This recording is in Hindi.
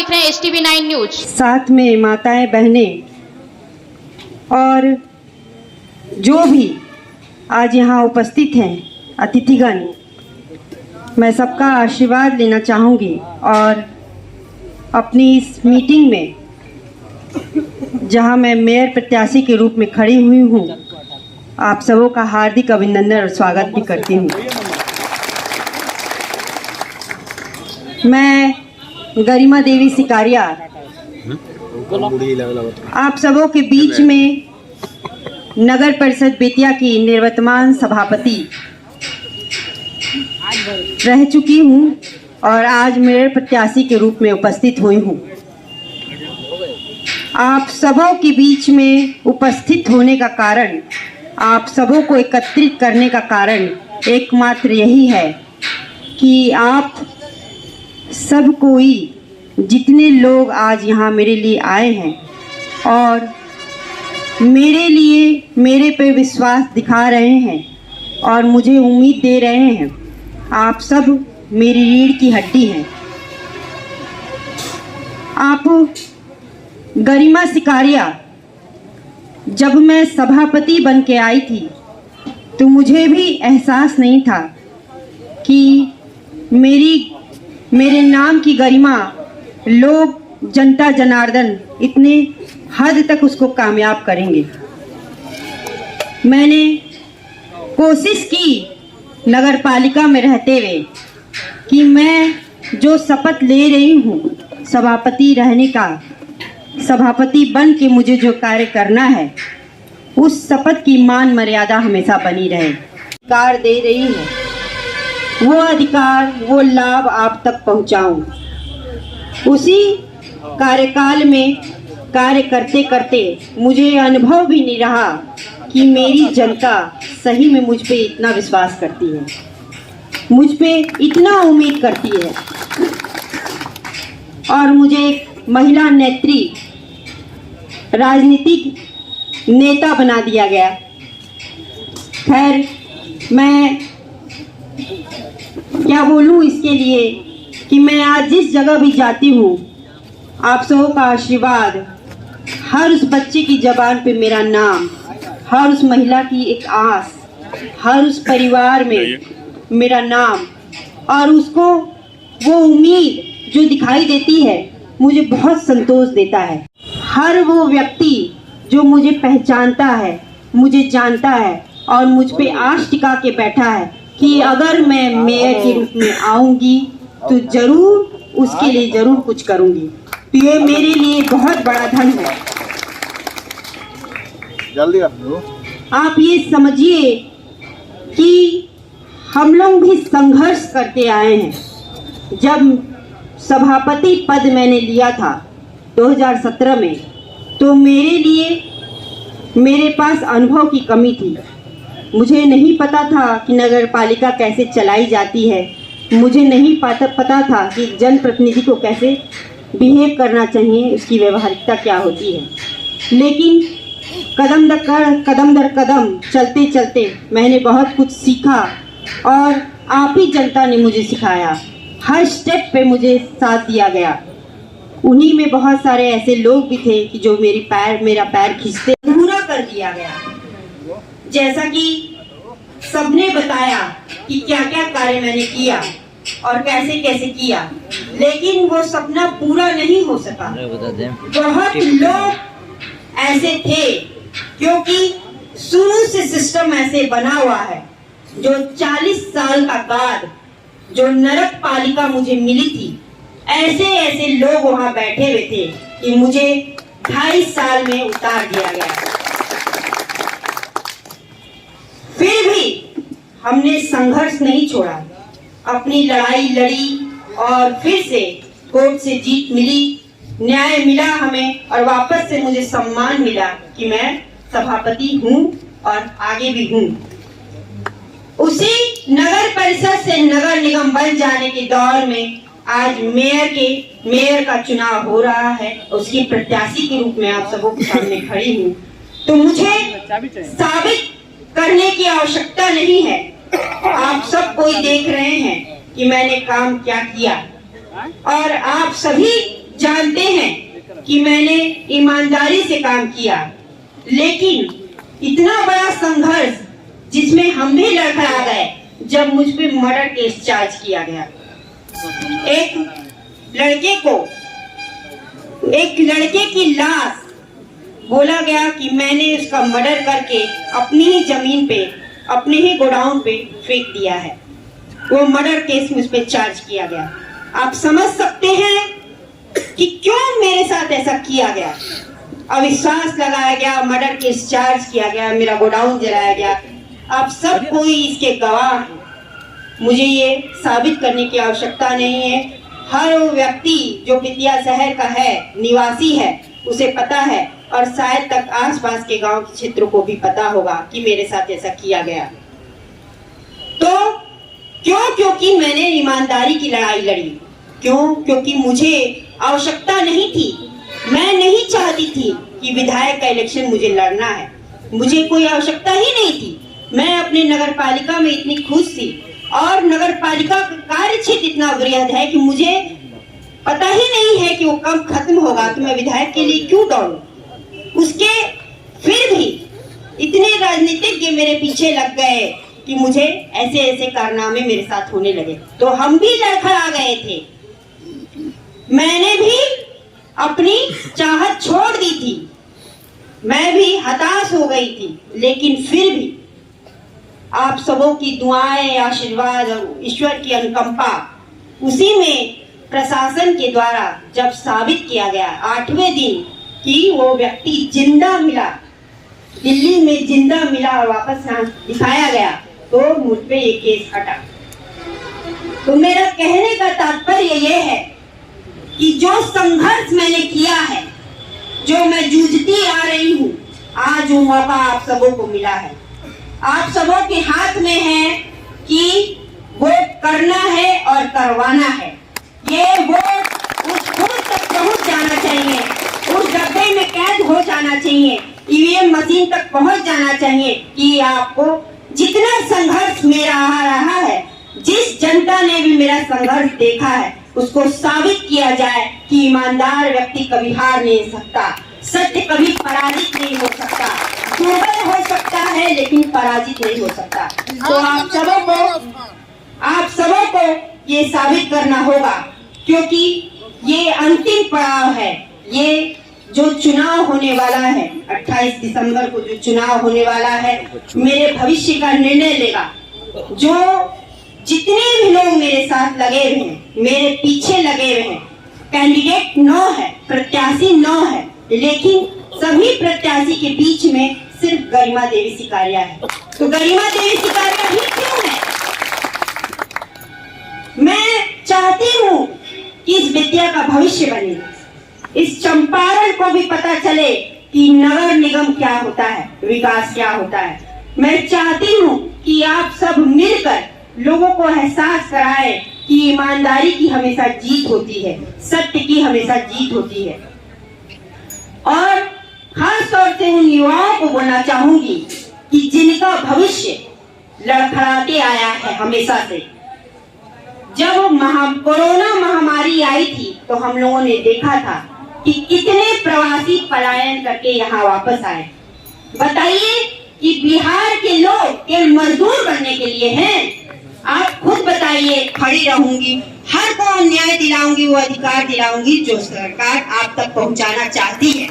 देख रहे हैं STV9 न्यूज। साथ में माताएं, बहनें और जो भी आज यहाँ उपस्थित हैं अतिथिगण, मैं सबका आशीर्वाद लेना चाहूँगी और अपनी इस मीटिंग में जहाँ मैं मेयर प्रत्याशी के रूप में खड़ी हुई हूँ, आप सबों का हार्दिक अभिनंदन और स्वागत भी करती हूँ। मैं गरिमा देवी सिकारिया आप सबों के बीच में नगर परिषद बेतिया की निर्वर्तमान सभापति रह चुकी हूँ और आज मेयर प्रत्याशी के रूप में उपस्थित हुई हूँ। आप सबों के बीच में उपस्थित होने का कारण, आप सबों को एकत्रित करने का कारण एकमात्र यही है कि आप सब कोई, जितने लोग आज यहाँ मेरे लिए आए हैं और मेरे लिए मेरे पे विश्वास दिखा रहे हैं और मुझे उम्मीद दे रहे हैं, आप सब मेरी रीढ़ की हड्डी हैं। आप गरिमा सिकारिया, जब मैं सभापति बन के आई थी तो मुझे भी एहसास नहीं था कि मेरे नाम की गरिमा लोग, जनता जनार्दन इतने हद तक उसको कामयाब करेंगे। मैंने कोशिश की नगर पालिका में रहते हुए कि मैं जो शपथ ले रही हूँ सभापति रहने का, सभापति बन के मुझे जो कार्य करना है, उस शपथ की मान मर्यादा हमेशा बनी रहे। अधिकार दे रही है, वो अधिकार, वो लाभ आप तक पहुँचाऊँ। उसी कार्यकाल में कार्य करते करते मुझे अनुभव भी नहीं रहा कि मेरी जनता सही में मुझ पे इतना विश्वास करती है, मुझ पे इतना उम्मीद करती है और मुझे एक महिला नेत्री, राजनीतिक नेता बना दिया गया। खैर, मैं क्या बोलूं इसके लिए कि मैं आज जिस जगह भी जाती हूँ, आप सबों का आशीर्वाद, हर उस बच्चे की ज़बान पे मेरा नाम, हर उस महिला की एक आस, हर उस परिवार में मेरा नाम और उसको वो उम्मीद जो दिखाई देती है, मुझे बहुत संतोष देता है। हर वो व्यक्ति जो मुझे पहचानता है, मुझे जानता है और मुझ पे आश टिका के बैठा है कि अगर मैं मेयर के रूप में आऊँगी तो ज़रूर उसके लिए ज़रूर कुछ करूँगी। तो ये मेरे लिए बहुत बड़ा धन है। जल्दी आप ये समझिए कि हम लोग भी संघर्ष करके आए हैं। जब सभापति पद मैंने लिया था 2017 में, तो मेरे लिए मेरे पास अनुभव की कमी थी। मुझे नहीं पता था कि नगर पालिका कैसे चलाई जाती है, मुझे नहीं पता था कि जनप्रतिनिधि को कैसे बिहेव करना चाहिए, उसकी व्यवहारिकता क्या होती है। लेकिन कदम दर कदम चलते चलते मैंने बहुत कुछ सीखा और आप ही जनता ने मुझे सिखाया। हर स्टेप पे मुझे साथ दिया गया। उन्हीं में बहुत सारे ऐसे लोग भी थे कि जो मेरा पैर खींचते पूरा कर दिया गया। जैसा कि सबने बताया कि क्या क्या कार्य मैंने किया और कैसे कैसे किया, लेकिन वो सपना पूरा नहीं हो सका। बहुत लोग ऐसे थे, क्योंकि शुरू से सिस्टम ऐसे बना हुआ है। जो 40 साल का बाद जो नगर पालिका मुझे मिली थी, ऐसे ऐसे लोग वहां बैठे हुए थे कि मुझे 2.5 साल में उतार दिया गया। फिर भी हमने संघर्ष नहीं छोड़ा, अपनी लड़ाई लड़ी और फिर से कोर्ट से जीत मिली, न्याय मिला हमें और वापस से मुझे सम्मान मिला कि मैं सभापति हूँ और आगे भी हूँ। उसी नगर परिषद से नगर निगम बन जाने के दौर में आज मेयर का चुनाव हो रहा है। उसकी प्रत्याशी के रूप में आप सबों के सामने खड़ी हूँ। तो मुझे साबित करने की आवश्यकता नहीं है, आप सब कोई देख रहे हैं कि मैंने काम क्या किया और आप सभी जानते हैं कि मैंने ईमानदारी से काम किया, लेकिन इतना बड़ा संघर्ष जिसमें हम भी लड़खड़ा गए जब मुझ पे मर्डर केस चार्ज किया गया। एक लड़के की लाश बोला गया कि मैंने उसका मर्डर करके अपनी ही जमीन पे, अपने ही गोडाउन पे फेंक दिया है। वो मर्डर केस मुझ पे चार्ज किया गया। आप समझ सकते हैं कि क्यों मेरे साथ ऐसा किया गया। अविश्वास लगाया गया, मर्डर केस चार्ज किया गया, मेरा गोडाउन जलाया गया। आप सब कोई इसके गवाह हैं। मुझे ये साबित करने की आवश्यकता नहीं है। हर वो व्यक्ति जो बेतिया शहर का है, निवासी है, उसे पता है और शायद तक आसपास के गांव के क्षेत्रों को भी पता होगा कि मेरे साथ ऐसा किया गया। तो क्योंकि मैंने ईमानदारी की लड़ाई लड़ी। क्योंकि मुझे आवश्यकता नहीं थी, मैं नहीं चाहती थी कि विधायक का इलेक्शन मुझे लड़ना है। मुझे कोई आवश्यकता ही नहीं थी। मैं अपने नगर पालिका में इतनी खुश थी और नगर पालिका का कार्य क्षेत्र इतना वृहद है कि मुझे पता ही नहीं है कि वो कब खत्म होगा, तो मैं विधायक के लिए क्यों दौड़ूं। उसके फिर भी इतने राजनीतिज्ञ मेरे पीछे लग गए कि मुझे ऐसे ऐसे कारनामे मेरे साथ होने लगे, तो हम भी लड़खड़ा गए थे। मैंने भी अपनी चाहत छोड़ दी थी, मैं भी हताश हो गई थी, लेकिन फिर भी आप सबों की दुआएं, आशीर्वाद और ईश्वर की अनुकंपा, उसी में प्रशासन के द्वारा जब साबित किया गया 8वें दिन कि वो व्यक्ति जिंदा मिला, दिल्ली में जिंदा मिला और वापस यहाँ दिखाया गया, तो मुझ पे ये केस हटा। तो मेरा कहने का तात्पर्य ये है कि जो संघर्ष मैंने किया है, जो मैं जूझती आ रही हूँ, आज वो मौका आप सबों को मिला है। आप सबों के हाथ में है कि वोट करना है और करवाना है। ये वोट उस बूथ तक पहुंच जाना चाहिए, उस डब्बे में कैद हो जाना चाहिए, ईवीएम मशीन तक पहुंच जाना चाहिए कि आपको जितना संघर्ष मेरा आ रहा है, जिस जनता ने भी मेरा संघर्ष देखा है, उसको साबित किया जाए कि ईमानदार व्यक्ति कभी हार नहीं सकता, सत्य कभी पराजित नहीं हो सकता। दुर्बल हो सकता है लेकिन पराजित नहीं हो सकता। तो आप सबों को ये साबित करना होगा, क्योंकि ये अंतिम पड़ाव है। ये जो चुनाव होने वाला है 28 दिसंबर को, जो चुनाव होने वाला है, मेरे भविष्य का निर्णय लेगा। जो जितने भी लोग मेरे साथ लगे हुए हैं, मेरे पीछे लगे हुए हैं, कैंडिडेट 9 है, प्रत्याशी 9 है, लेकिन सभी प्रत्याशी के बीच में सिर्फ गरिमा देवी सिकारिया है। तो गरिमा देवी सिकारिया ही क्यों है? मैं चाहती हूँ कि इस बेतिया का भविष्य बने, इस चंपारण को भी पता चले कि नगर निगम क्या होता है, विकास क्या होता है। मैं चाहती हूँ कि आप सब मिलकर लोगों को एहसास कराएं कि ईमानदारी की हमेशा जीत होती है, सत्य की हमेशा जीत होती है। और खास तौर से उन युवाओं को बोलना चाहूंगी कि जिनका भविष्य लड़खड़ाते आया है हमेशा से। जब कोरोना महामारी आई थी तो हम लोगों ने देखा था कि कितने प्रवासी पलायन करके यहाँ वापस आए। बताइए कि बिहार के लोग केवल मजदूर बनने के लिए हैं? आप खुद बताइए। खड़ी रहूंगी, हर को न्याय दिलाऊंगी, वो अधिकार दिलाऊंगी जो सरकार आप तक पहुंचाना चाहती है।